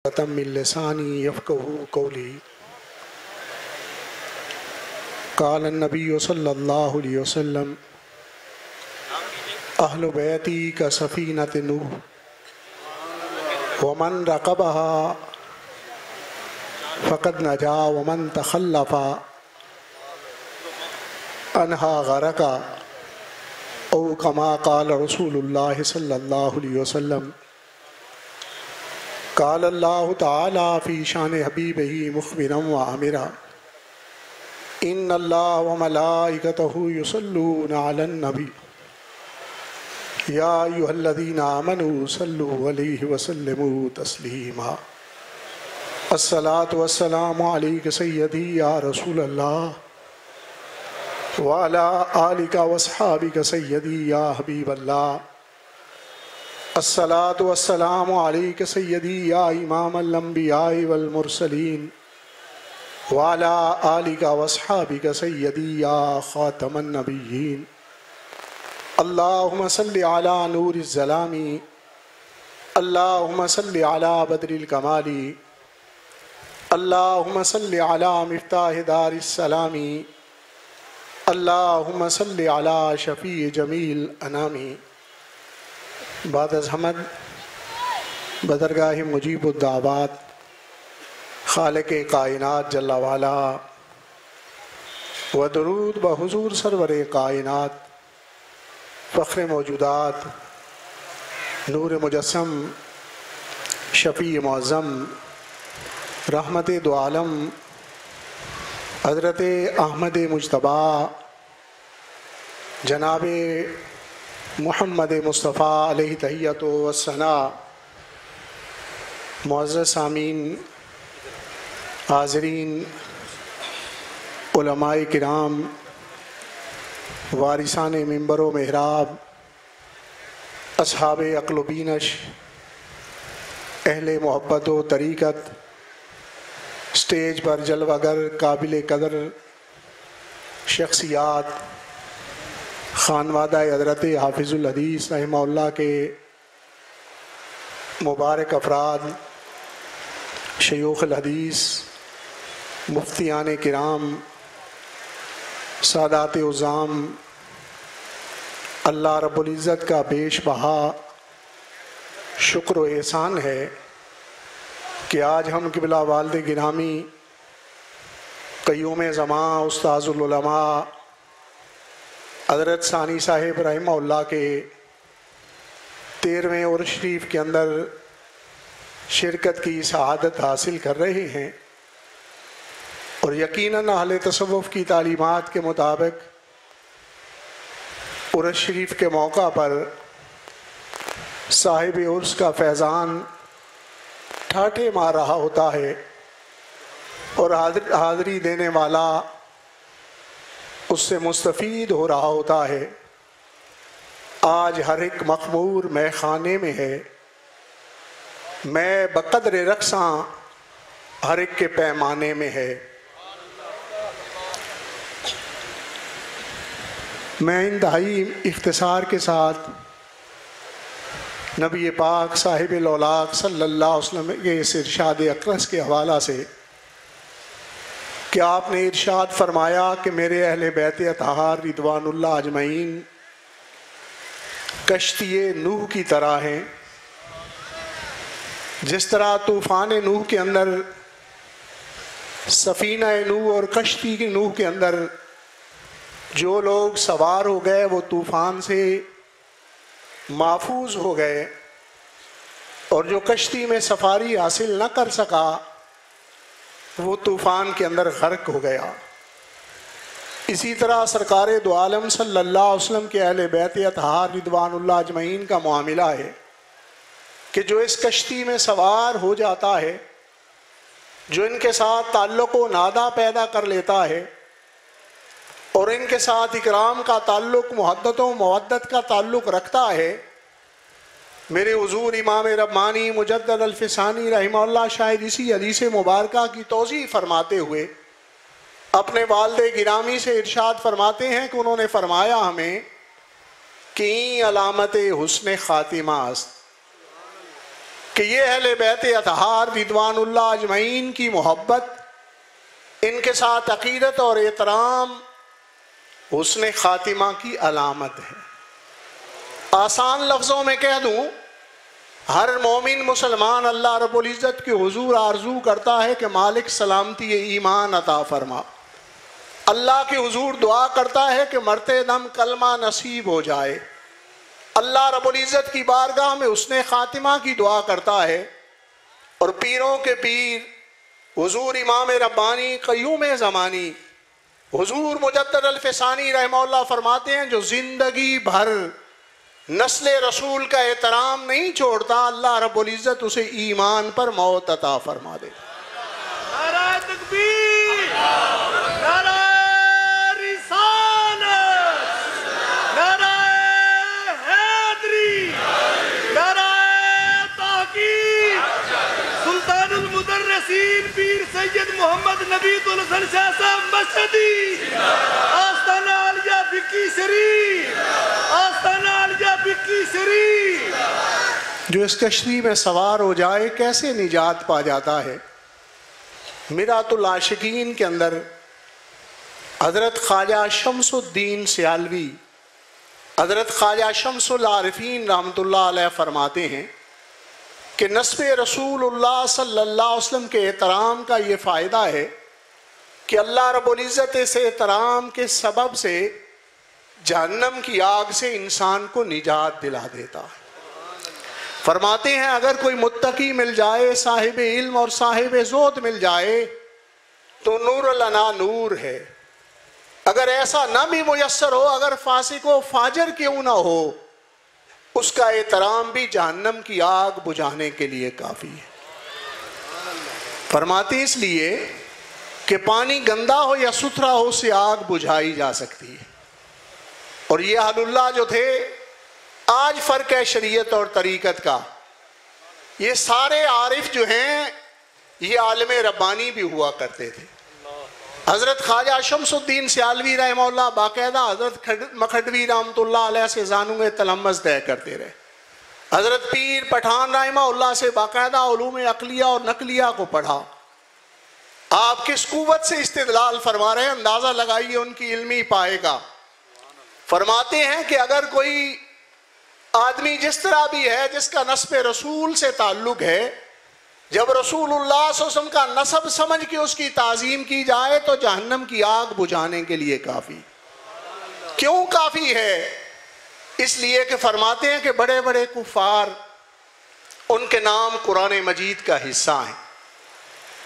उक़दतम मिन लिसानी यफ़क़हू क़ौली। क़ाल नबी सल्लल्लाहु अलैहि वसल्लम अहलु बैती का सफ़ीनत नूह वमन रक़बहा फ़क़द नजा वमन तख़ल्लफ़ा अनहा गरका औ कमा क़ाल रसूलुल्लाह सल्लल्लाहु अलैहि वसल्लम। क़ाल अल्लाहु तआला फ़ी शान हबीबिही मुख़बिरन व आमिरा इन्नल्लाह व मलाइकतहु युसल्लूना अलन नबी या अय्युहल्लज़ीना आमनू सल्लु अलैहि व सल्लिमू तस्लीमा। अस्सलातु वस्सलामु अलैका सय्यदी या रसूलल्लाह व अला आलिका व अस्हाबिका सय्यदी या हबीबल्लाह। अस्सलातु वस्सलामु अलैका सय्यदी या इमामल अंबिया वल मुरसलीन व अला आलिका व अस्हाबिका सय्यदी या खातमन नबिय्यीन। अल्लाहुम्मा सल्लि अला नूरिज़ ज़लामी अल्लाहुम्मा सल्लि अला बद्रिल कमाली अल्लाहुम्मा सल्लि अला मिफ्ताह दारिस सलामी अल्लाहुम्मा सल्लि अला शफ़ी जमील अनामी। बाद अज़ हमद बदरगाह मुजीबुद्दावात खालिक़ कायनात जल्ला वाला व दुरूद ब हुज़ूर सरवर कायनात फ़ख्र मौजूदात नूर मुजस्सम शफ़ी मुअज़्ज़म रहमत दो आलम हज़रत अहमद मुज्तबा जनाब मुहम्मद मुस्तफ़ा अलैहि तहिय्यतु वस्सना। मुअज़्ज़ज़ सामीन हाज़रीन उलमाए किराम वारिसान मिंबर व मेहराब अस्हाबे अक़्ल व बीनश अहले मोहब्बत व तरीक़त स्टेज पर जलवागर काबिल कदर शख्सियात खानवादा हज़रत हाफिज़ुल हदीस रहमहुल्लाह के मुबारक अफराद शयूख़ुल हदीस मुफ्तियान किराम सादात उज़्ज़ाम अल्लाह रब्बुल इज़्ज़त का बेश बहा शुक्र व एहसान है कि आज हम क़िबला वालिद गिरामी क़य्यूम ज़मां उस्ताज़ुल उलमा हज़रत सानी साहिब रहमहुल्लाह के 13वें उर्स शरीफ के अंदर शिरकत की सआदत हासिल कर रहे हैं और यकीनन अहले तसव्वुफ़ की तालीमात के मुताबिक उर्स शरीफ के मौका पर साहिब उर्स का फैज़ान ठाठे मार रहा होता है और हाज़री देने वाला उससे मुस्तफ़ीद हो रहा होता है। आज हर एक मखमूर मैं खाने में है, मैं बक़द्र रक़्सां हर एक के पैमाने में है। मैं इंतहाई इख्तिसार के साथ नबी पाक साहिब औलाक सल्लल्लाहु अलैहि वसल्लम के इस इरशाद अक़रस के हवाला से कि आपने इरशाद फरमाया कि मेरे अहले बैत अतहार रिदवानुल्लाह अजमईन कश्ती नूह की तरह हैं। जिस तरह तूफ़ान नूह के अंदर सफ़ीना नूह और कश्ती की नूह के अंदर जो लोग सवार हो गए वो तूफ़ान से महफूज हो गए और जो कश्ती में सफारी हासिल न कर सका वो तूफ़ान के अंदर गर्क हो गया। इसी तरह सरकार दो आलम सल्लल्लाहु अलैहि वसल्लम के अहले बैत अतहार रिदवानुल्लाह अजमईन का मामला है कि जो इस कश्ती में सवार हो जाता है, जो इनके साथ ताल्लुक़ व नादा पैदा कर लेता है और इनके साथ इकराम का ताल्लुक़ मुहद्दत व मवद्दत का ताल्लुक़ रखता है, मेरे हुज़ूर इमाम रब्बानी मुजद्दद अल-फ़िसानी रहमहुल्लाह शायद इसी हदीस मुबारका की तौज़ीह फरमाते हुए अपने वालिद गिरामी से इरशाद फरमाते हैं कि उन्होंने फरमाया हमें कि अलामत हुस्न ख़ातिमा कि ये अहले बैत अतहार रिदवानुल्लाह अजमईन की मोहब्बत, इनके साथ अकीदत और एहतराम हुस्न खातिमा की अलामत है। आसान लफ्ज़ों में कह दूँ, हर मोमिन मुसलमान अल्लाह रब्बुल इज़्ज़त के हुजूर आरजू करता है कि मालिक सलामती ईमान अता फरमा। अल्लाह के हुजूर दुआ करता है कि मरते दम कलमा नसीब हो जाए। अल्लाह रब्बुल इज़्ज़त की बारगाह में उसने खातिमा की दुआ करता है। और पीरों के पीर हुजूर इमाम रब्बानी क़य्यूम ज़मानी हुजूर मुजद्दद अल-फ़सानी रहमहुल्लाह फरमाते हैं, जो ज़िंदगी भर नस्ल रसूल का एहतराम नहीं छोड़ता, अल्लाह रब्बुल इज़्ज़त उसे ईमान पर मौत अता फरमा दे। नारे तकबीर, नारे रिसालत, नारे हैदरी, नारे तहकीक, सुल्तानुल मुदर्रिसीन पीर सैयद मोहम्मद नबीउल हसन शाह साहब मशहदी, आस्ताना आलिया बिक्की शरीफ, आस्ताना आलिया बिक्की शरीफ। जो इस कश्ती में सवार हो जाए कैसे निजात पा जाता है। मिरातुल आशिकीन के अंदर हज़रत ख्वाजा शम्सुद्दीन सियालवी, हज़रत ख्वाजा शम्सुल आरिफीन रहमतुल्लाह अलैह फरमाते हैं कि नस्ब रसूलुल्लाह सल्लल्लाहु अलैहि वसल्लम के एहतराम का ये फ़ायदा है कि अल्लाह रब्बुल इज़्ज़त इस एहतराम के सबब से जहन्नम की आग से इंसान को निजात दिला देता है। फरमाते हैं, अगर कोई मुत्तकी मिल जाए, साहिब इल्म और साहिब ज़ोद मिल जाए तो नूर लना नूर है। अगर ऐसा ना भी मुयस्सर हो, अगर फासिक व फाजर क्यों ना हो, उसका एहतराम भी जहन्नम की आग बुझाने के लिए काफ़ी है। फरमाते इसलिए कि पानी गंदा हो या सुथरा हो, उससे आग बुझाई जा सकती है। और ये अहलुल्लाह जो थे, आज फ़र्क है शरीयत और तरीक़त का, ये सारे आरिफ जो हैं ये आलिम रब्बानी भी हुआ करते थे। हज़रत ख्वाजा शम्सुद्दीन सियालवी रहमहुल्लाह बाकायदा हज़रत मखडवी रहमतुल्लाह अलैह से ज़ानुए तलम्मस तय करते रहे। हज़रत पीर पठान रहमहुल्लाह से बाकायदा उलूम अक़लिया और नक़लिया को पढ़ा। आप किस कुव्वत से इस्तिदलाल फरमा रहे हैं, अंदाज़ा लगाइए उनकी इल्मी पाएगा। फरमाते हैं कि अगर कोई आदमी जिस तरह भी है, जिसका नस्ब रसूल से ताल्लुक़ है, जब रसूलुल्लाह सल्लल्लाहु अलैहि वसल्लम का नसब समझ के उसकी ताज़ीम की जाए तो जहन्नम की आग बुझाने के लिए काफ़ी। क्यों काफ़ी है? इसलिए कि फरमाते हैं कि बड़े बड़े कुफ़ार, उनके नाम कुरान मजीद का हिस्सा हैं।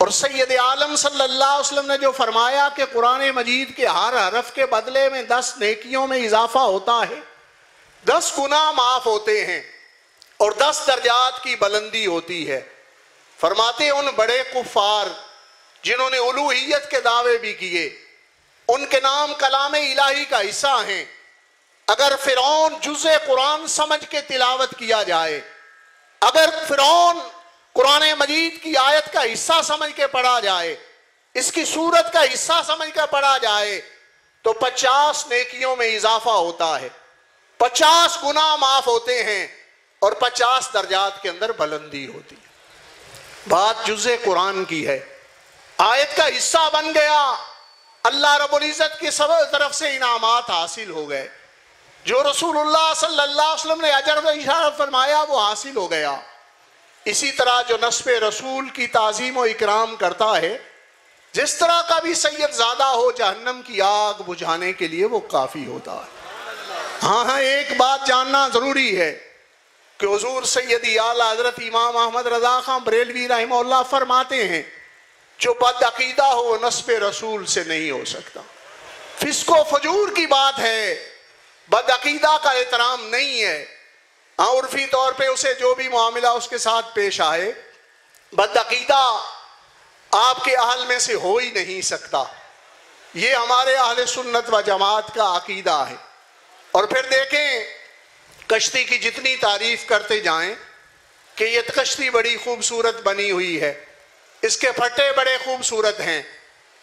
और सैयद आलम सल्लल्लाहु अलैहि वसल्लम ने जो फरमाया कि कुरान मजीद के हर हरफ के बदले में 10 नेकियों में इजाफा होता है, 10 गुनाह माफ़ होते हैं और 10 दर्जात की बुलंदी होती है। फरमाते उन बड़े कुफ़ार जिन्होंने उलूहियत के दावे भी किए, उनके नाम कलाम इलाही का हिस्सा हैं। अगर फ़िरौन जुज़े कुरान समझ के तिलावत किया जाए, अगर फ़िरौन कुरान मजीद की आयत का हिस्सा समझ के पढ़ा जाए, इसकी सूरत का हिस्सा समझ कर पढ़ा जाए, तो 50 नेकियों में इजाफा होता है, 50 गुनाह माफ़ होते हैं और 50 दर्जात के अंदर बुलंदी होती है। बात जुज़े कुरान की है, आयत का हिस्सा बन गया, अल्लाह रब्बुल इज़्ज़त की सब तरफ से इनामात हासिल हो गए। जो रसूलुल्लाह सल्लल्लाहु अलैहि वसल्लम ने अजर व इशारत फरमाया वो हासिल हो गया। इसी तरह जो नस्ब रसूल की ताज़ीम व इकराम करता है, जिस तरह का भी सैयद ज़्यादा हो, जहन्नम की आग बुझाने के लिए वो काफ़ी होता है। हाँ, एक बात जानना ज़रूरी है कि हुजूर सैयदी आला हज़रत इमाम अहमद रज़ा खान बरेलवी रहमहुल्लाह फरमाते हैं, जो बदअक़ीदा हो वो नस्ब रसूल से नहीं हो सकता। फिस्को फजूर की बात है, बदअक़ीदा का एहतराम नहीं है। हाँ, उर्फी तौर पे उसे जो भी मामला उसके साथ पेश आए, बदअक़ीदा आपके अहल में से हो ही नहीं सकता। ये हमारे अहले सुन्नत व जमात का अक़ीदा है। और फिर देखें, कश्ती की जितनी तारीफ़ करते जाएं कि ये कश्ती बड़ी खूबसूरत बनी हुई है, इसके फट्टे बड़े खूबसूरत हैं,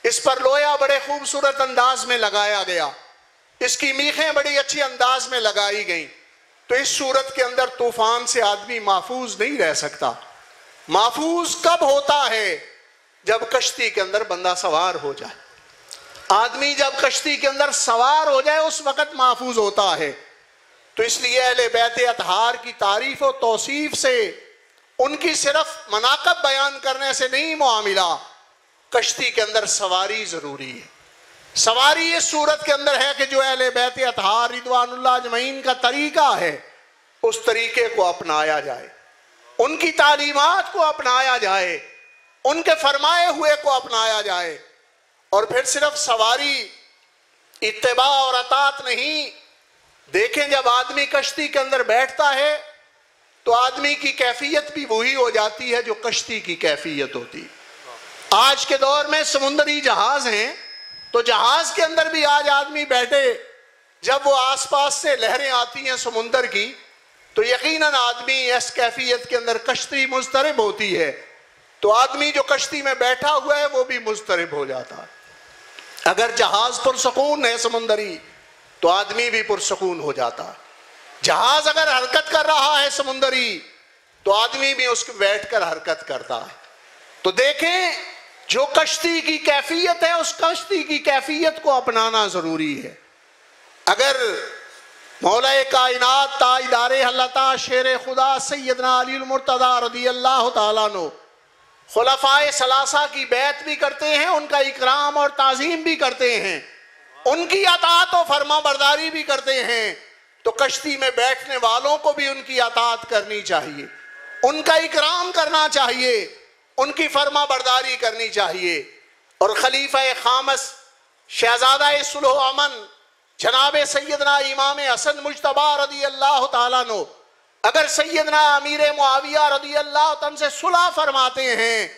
इस पर लोया बड़े खूबसूरत अंदाज में लगाया गया, इसकी मीखें बड़ी अच्छी अंदाज में लगाई गई, तो इस सूरत के अंदर तूफान से आदमी महफूज नहीं रह सकता। महफूज कब होता है? जब कश्ती के अंदर बंदा सवार हो जाए। आदमी जब कश्ती के अंदर सवार हो जाए उस वक्त महफूज होता है। तो इसलिए अहले बैत अतहार की तारीफ और तौसीफ से, उनकी सिर्फ मनाकब बयान करने से नहीं मुआमिला, कश्ती के अंदर सवारी जरूरी है। सवारी इस सूरत के अंदर है कि जो अहले बैत अतहार रिदवानुल्लाह अजमईन का तरीका है उस तरीके को अपनाया जाए, उनकी तालीमात को अपनाया जाए, उनके फरमाए हुए को अपनाया जाए। और फिर सिर्फ सवारी, इत्तिबा और अतात नहीं। देखें, जब आदमी कश्ती के अंदर बैठता है तो आदमी की कैफियत भी वही हो जाती है जो कश्ती की कैफियत होती। आज के दौर में समुद्री जहाज हैं, तो जहाज के अंदर भी आज आदमी बैठे, जब वो आसपास से लहरें आती हैं समुद्र की, तो यकीनन आदमी इस कैफियत के अंदर, कश्ती मुस्तरिब होती है तो आदमी जो कश्ती में बैठा हुआ है वो भी मुस्तरिब हो जाता है। अगर जहाज पुरसकून है समुंदरी तो आदमी भी पुरसकून हो जाता है। जहाज अगर हरकत कर रहा है समुंदरी तो आदमी भी उसके बैठकर हरकत करता है। तो देखें, जो कश्ती की कैफियत है उस कश्ती की कैफियत को अपनाना जरूरी है। अगर मौला कायनात ताइदारे हल्लता शेर खुदा सैयदना अली मुर्तदा रज़ियल्लाहु ताला अन्हु खुलफाए सलासा की बैत भी करते हैं, उनका इकराम और ताजीम भी करते हैं, उनकी अतात और फरमा बरदारी भी करते हैं, तो कश्ती में बैठने वालों को भी उनकी अतात करनी चाहिए, उनका इकराम करना चाहिए, उनकी फरमा बरदारी करनी चाहिए। और खलीफा खामस शहजादा सुलह अमन जनाब सैयदना इमाम हसन मुज्तबा रज़ियल्लाहु ताला अन्हु अगर सैयदना अमीर मुआविया रज़ियल्लाहु तआला से सुलह फरमाते हैं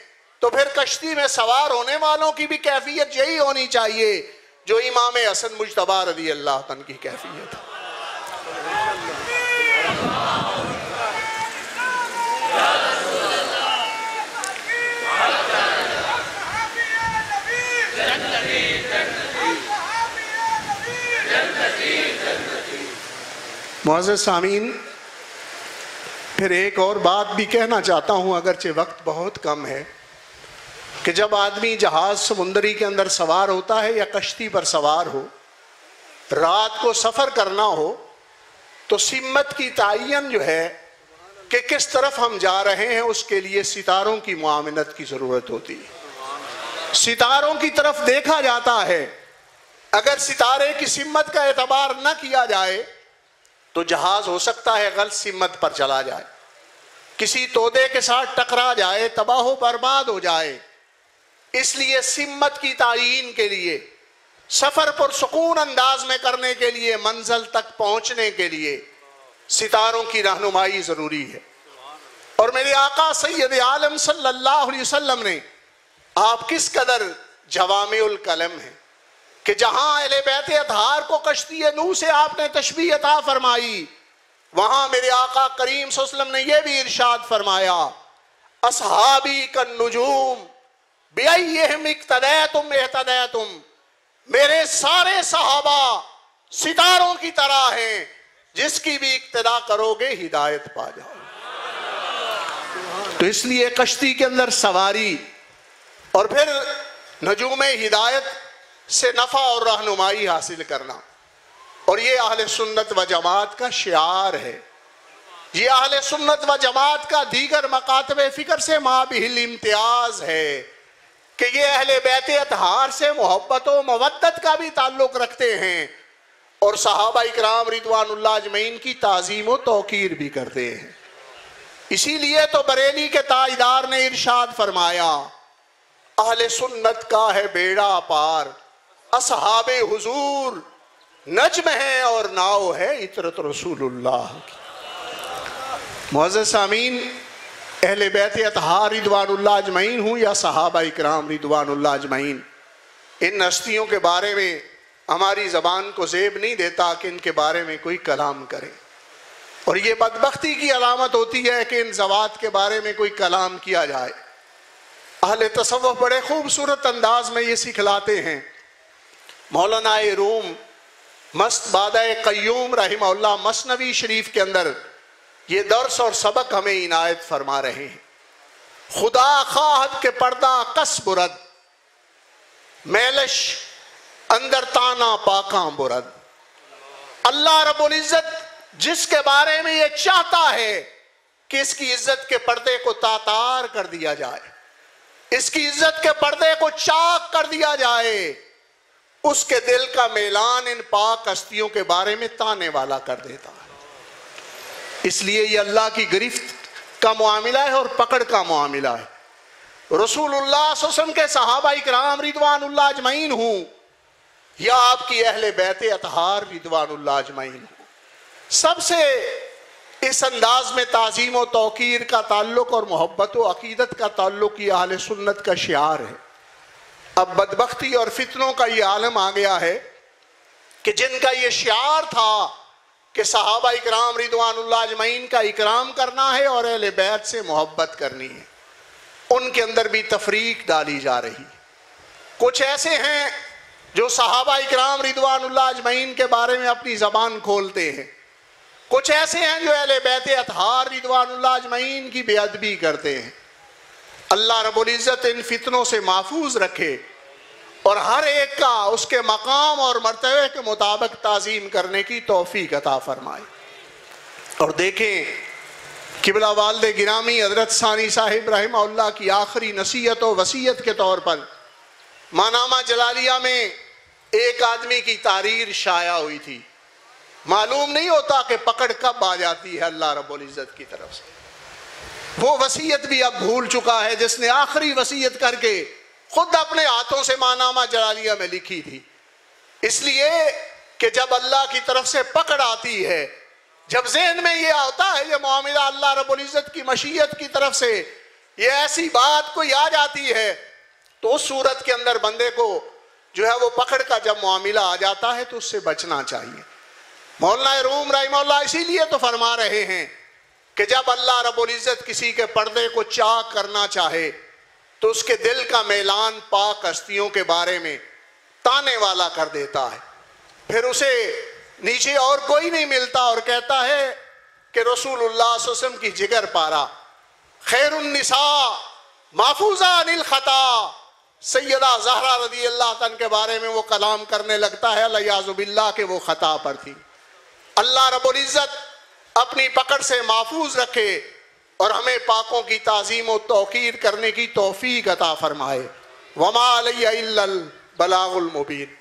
तो फिर कश्ती में सवार होने वालों की भी कैफियत यही होनी चाहिए जो इमाम हसन मुज्तबा रज़ियल्लाहु तआला की कैफियत है। मुअज़्ज़िज़ सामीन, फिर एक और बात भी कहना चाहता हूँ, अगरचे वक्त बहुत कम है, कि जब आदमी जहाज समुंदरी के अंदर सवार होता है या कश्ती पर सवार हो, रात को सफ़र करना हो, तो सिम्मत की तायन जो है कि किस तरफ हम जा रहे हैं उसके लिए सितारों की मुआवनत की ज़रूरत होती है। सितारों की तरफ देखा जाता है, अगर सितारे की सिम्मत का एतबार न किया जाए तो जहाज हो सकता है गलत सिम्मत पर चला जाए, किसी तोदे के साथ टकरा जाए, तबाह बर्बाद हो जाए। इसलिए सिम्मत की तायीन के लिए, सफर पुरसुकून अंदाज में करने के लिए, मंजिल तक पहुंचने के लिए सितारों की रहनुमाई जरूरी है। और मेरे आका सैयद आलम सल्लल्लाहु अलैहि वसल्लम ने, आप किस कदर जवामिउल कलम है कि जहां अहले बैत अतहार को कश्ती नूह से आपने तशबीह अता फरमाई, वहां मेरे आका करीम सल्लल्लाहु अलैहि वसल्लम ने यह भी इरशाद फरमाया, असहाबी कन नुजूम बिअय्यिहिम इक्तदैतुम इहतदैतुम, मेरे सारे सहाबा सितारों की तरह हैं, जिसकी भी इक्तदा करोगे हिदायत पा जाओ। तो इसलिए कश्ती के अंदर सवारी और फिर नजूम हिदायत से नफा और रहनुमाई हासिल करना, और ये अहले सुन्नत व जमात का शिआर है। ये अहले सुन्नत व जमात का दीगर मकातबे फिक्र से माबिहिल इम्तियाज है कि ये अहले बैत अतहार से मोहब्बत व मवद्दत का भी ताल्लुक रखते हैं और सहाबा इकराम रिदवानुल्लाह अजमईन की ताज़ीम व तौकीर भी करते हैं। इसीलिए तो बरेली के ताजदार ने इरशाद फरमाया, अहले सुन्नत का है बेड़ा पार, असहाबे हुजूर नज्म है और नाव है इतरत रसूलुल्लाह की। मुअज़्ज़िज़ सामीन, अहले बैत अतहार रिदवानुल्लाह अजमईन हूँ या सहाबा इकराम रिदवानुल्लाह अजमईन, इन हस्तियों के बारे में हमारी ज़बान को ज़ेब नहीं देता कि इनके बारे में कोई कलाम करे, और ये बदबख्ती की अलामत होती है कि इन ज़वात के बारे में कोई कलाम किया जाए। अहले तसव्वुफ़ बड़े खूबसूरत अंदाज में ये सिखलाते हैं। मौलाना रूम मस्त बादा क़य्यूम रहिमहुल्लाह मसनवी शरीफ के अंदर ये दर्स और सबक हमें इनायत फरमा रहे हैं। खुदा खाहद के पर्दा कस बुरद, मैलश अंदर ताना पाका बुरद। अल्लाह रब्बुल इज्जत जिसके बारे में ये चाहता है कि इसकी इज्जत के पर्दे को तातार कर दिया जाए, इसकी इज्जत के पर्दे को चाक कर दिया जाए, उसके दिल का मेलान इन पाक हस्तियों के बारे में ताने वाला कर देता है। इसलिए ये अल्लाह की गिरफ्त का मामला है और पकड़ का मामला है। रसूलुल्लाह सल्लल्लाहु अलैहि वसल्लम के सहाबा इकराम रिदवानुल्लाह अजमईन हूं या आपकी अहले बैत अतहार रिदवानुल्लाह अजमईन हूं, सबसे इस अंदाज में ताज़ीम और तौकीर का ताल्लुक और मोहब्बत व अकीदत का ताल्लुक ये अहले सुन्नत का शियार है। अब बदबख्ती और फितनों का ये आलम आ गया है कि जिनका ये शियार था कि सहाबा इकराम रिदवानुल्लाह अजमईन का इकराम करना है और अहले बैत से मोहब्बत करनी है, उनके अंदर भी तफरीक डाली जा रही। कुछ ऐसे हैं जो सहाबा इकराम रिदवानुल्लाह अजमईन के बारे में अपनी ज़बान खोलते हैं, कुछ ऐसे हैं जो अहले बैत अतहार रिदवानुल्लाह अजमईन की बेअदबी करते हैं। अल्लाह रब्बुल इज़्ज़त इन फितनों से महफूज रखे और हर एक का उसके मकाम और मर्तबे के मुताबिक ताज़ीम करने की तौफीक अता फरमाए। और देखें किबला वालिद गिरामी हज़रत सानी साहिब रहमहुल्लाह की आखिरी नसीहत और वसीयत के तौर पर मानामा जलालिया में एक आदमी की तारीर शाया हुई थी। मालूम नहीं होता कि पकड़ कब आ जाती है अल्लाह रब्बुल इज़्ज़त की तरफ से। वो वसीयत भी अब भूल चुका है जिसने आखिरी वसीयत करके खुद अपने हाथों से मानामा जलालिया में लिखी थी। इसलिए कि जब अल्लाह की तरफ से पकड़ आती है, जब ज़हन में ये आता है ये मामला अल्लाह रब्बुल इज़्ज़त की मशीयत की तरफ से, ये ऐसी बात कोई आ जाती है, तो उस सूरत के अंदर बंदे को जो है वो पकड़ का जब मामला आ जाता है तो उससे बचना चाहिए। मौलाना रूम रहमहुल्लाह इसीलिए तो फरमा रहे हैं कि जब अल्लाह रब्बुल इज़्ज़त किसी के पर्दे को चाक करना चाहे तो उसके दिल का मैलान पाक हस्तियों के बारे में ताने वाला कर देता है, फिर उसे नीचे और कोई नहीं मिलता और कहता है कि रसूलुल्लाह सल्लल्लाहु अलैहि वसल्लम की जिगर पारा खैरुन निसा महफूजा अनिल खता सैयदा ज़हरा रज़ी अल्लाह तआला के बारे में वो कलाम करने लगता है अलियाज़ु बिल्लाह के वो खता पर थी। अल्लाह रब्बुल इज़्ज़त अपनी पकड़ से महफूज रखे और हमें पाकों की ताज़ीम और तौकीर करने की तौफीक अता फरमाए। वमा अलैया इल्लल बलागुल मुबीन।